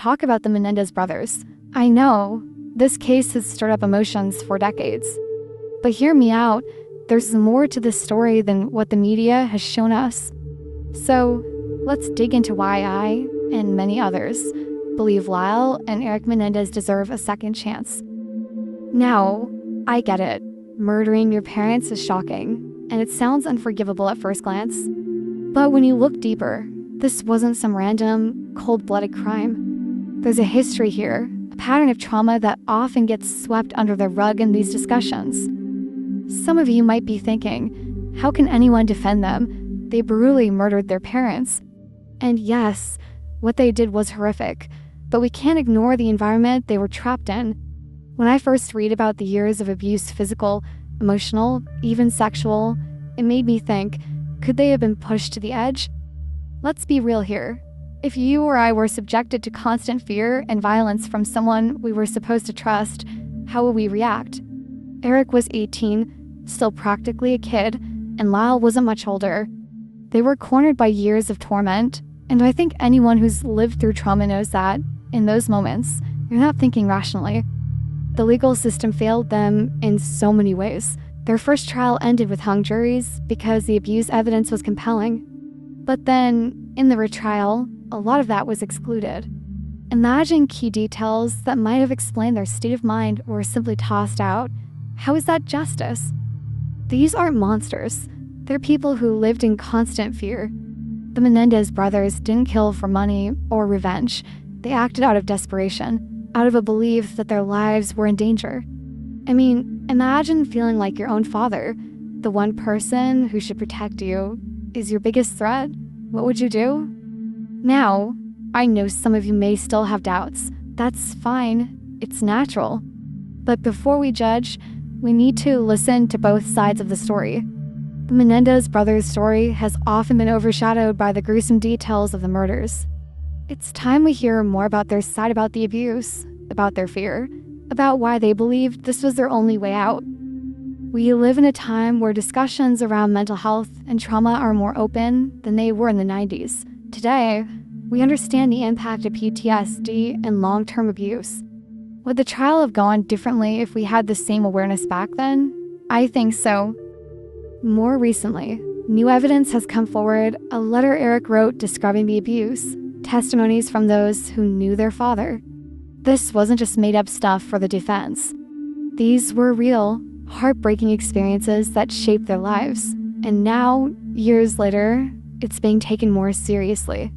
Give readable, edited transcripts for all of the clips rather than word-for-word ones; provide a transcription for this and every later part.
talk about the Menendez brothers. I know this case has stirred up emotions for decades. But hear me out, there's more to this story than what the media has shown us. So let's dig into why I, and many others, believe Lyle and Eric Menendez deserve a second chance. Now, I get it. Murdering your parents is shocking, and it sounds unforgivable at first glance. But when you look deeper, this wasn't some random, cold-blooded crime. There's a history here, a pattern of trauma that often gets swept under the rug in these discussions. Some of you might be thinking, how can anyone defend them? They brutally murdered their parents. And yes, what they did was horrific, but we can't ignore the environment they were trapped in. When I first read about the years of abuse, physical, emotional, even sexual, it made me think, could they have been pushed to the edge? Let's be real here. If you or I were subjected to constant fear and violence from someone we were supposed to trust, how would we react? Eric was 18, still practically a kid, and Lyle wasn't much older. They were cornered by years of torment, and I think anyone who's lived through trauma knows that, in those moments, you're not thinking rationally. The legal system failed them in so many ways. Their first trial ended with hung juries because the abuse evidence was compelling. But then, in the retrial, a lot of that was excluded. Imagine key details that might have explained their state of mind were simply tossed out. How is that justice? These aren't monsters. They're people who lived in constant fear. The Menendez brothers didn't kill for money or revenge. They acted out of desperation, out of a belief that their lives were in danger. I mean, imagine feeling like your own father, the one person who should protect you, is your biggest threat. What would you do? Now, I know some of you may still have doubts. That's fine. It's natural. But before we judge, we need to listen to both sides of the story. The Menendez brothers' story has often been overshadowed by the gruesome details of the murders. It's time we hear more about their side about the abuse, about their fear, about why they believed this was their only way out. We live in a time where discussions around mental health and trauma are more open than they were in the 90s. Today, we understand the impact of PTSD and long-term abuse. Would the trial have gone differently if we had the same awareness back then? I think so. More recently, new evidence has come forward, a letter Eric wrote describing the abuse, testimonies from those who knew their father. This wasn't just made-up stuff for the defense. These were real, heartbreaking experiences that shaped their lives. And now, years later, it's being taken more seriously.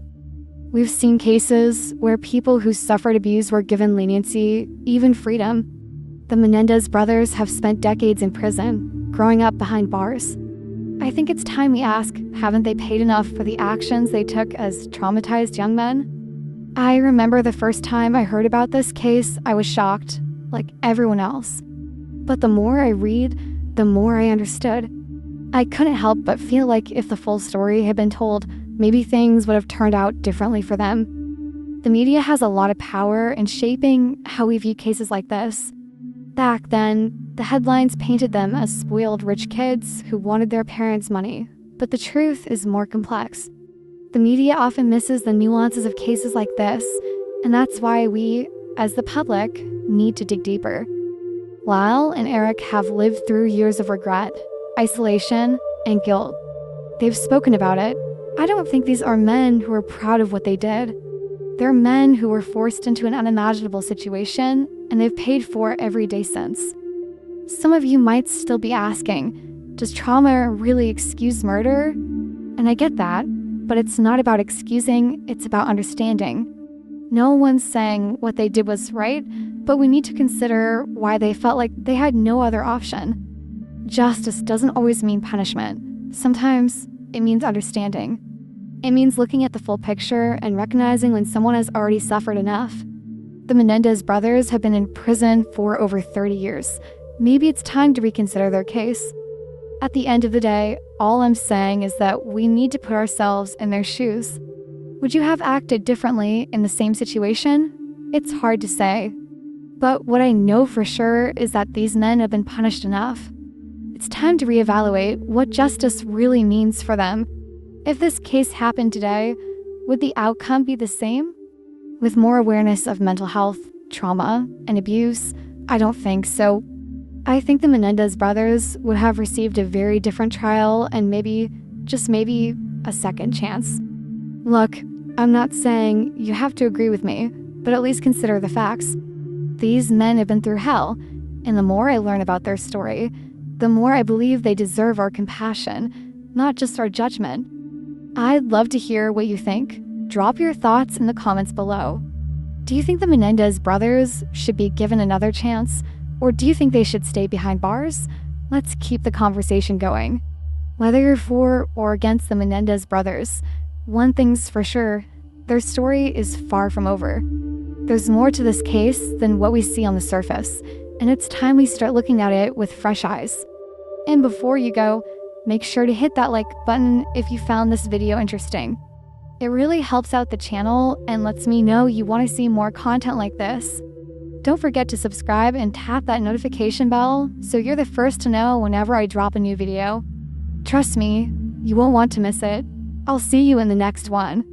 We've seen cases where people who suffered abuse were given leniency, even freedom. The Menendez brothers have spent decades in prison, growing up behind bars. I think it's time we ask, haven't they paid enough for the actions they took as traumatized young men? I remember the first time I heard about this case, I was shocked, like everyone else. But the more I read, the more I understood. I couldn't help but feel like if the full story had been told, maybe things would have turned out differently for them. The media has a lot of power in shaping how we view cases like this. Back then, the headlines painted them as spoiled rich kids who wanted their parents' money. But the truth is more complex. The media often misses the nuances of cases like this, and that's why we, as the public, need to dig deeper. Lyle and Eric have lived through years of regret, isolation, and guilt. They've spoken about it. I don't think these are men who are proud of what they did. They're men who were forced into an unimaginable situation, and they've paid for it every day since. Some of you might still be asking, does trauma really excuse murder? And I get that, but it's not about excusing, it's about understanding. No one's saying what they did was right, but we need to consider why they felt like they had no other option. Justice doesn't always mean punishment. Sometimes it means understanding. It means looking at the full picture and recognizing when someone has already suffered enough. The Menendez brothers have been in prison for over 30 years. Maybe it's time to reconsider their case. At the end of the day, all I'm saying is that we need to put ourselves in their shoes. Would you have acted differently in the same situation? It's hard to say. But what I know for sure is that these men have been punished enough. It's time to reevaluate what justice really means for them. If this case happened today, would the outcome be the same? With more awareness of mental health, trauma, and abuse, I don't think so. I think the Menendez brothers would have received a very different trial and maybe, just maybe, a second chance. Look, I'm not saying you have to agree with me, but at least consider the facts. These men have been through hell, and the more I learn about their story, the more I believe they deserve our compassion, not just our judgment. I'd love to hear what you think. Drop your thoughts in the comments below. Do you think the Menendez brothers should be given another chance, or do you think they should stay behind bars? Let's keep the conversation going. Whether you're for or against the Menendez brothers, one thing's for sure, their story is far from over. There's more to this case than what we see on the surface, and it's time we start looking at it with fresh eyes. And before you go, make sure to hit that like button if you found this video interesting. It really helps out the channel and lets me know you want to see more content like this. Don't forget to subscribe and tap that notification bell so you're the first to know whenever I drop a new video. Trust me, you won't want to miss it. I'll see you in the next one.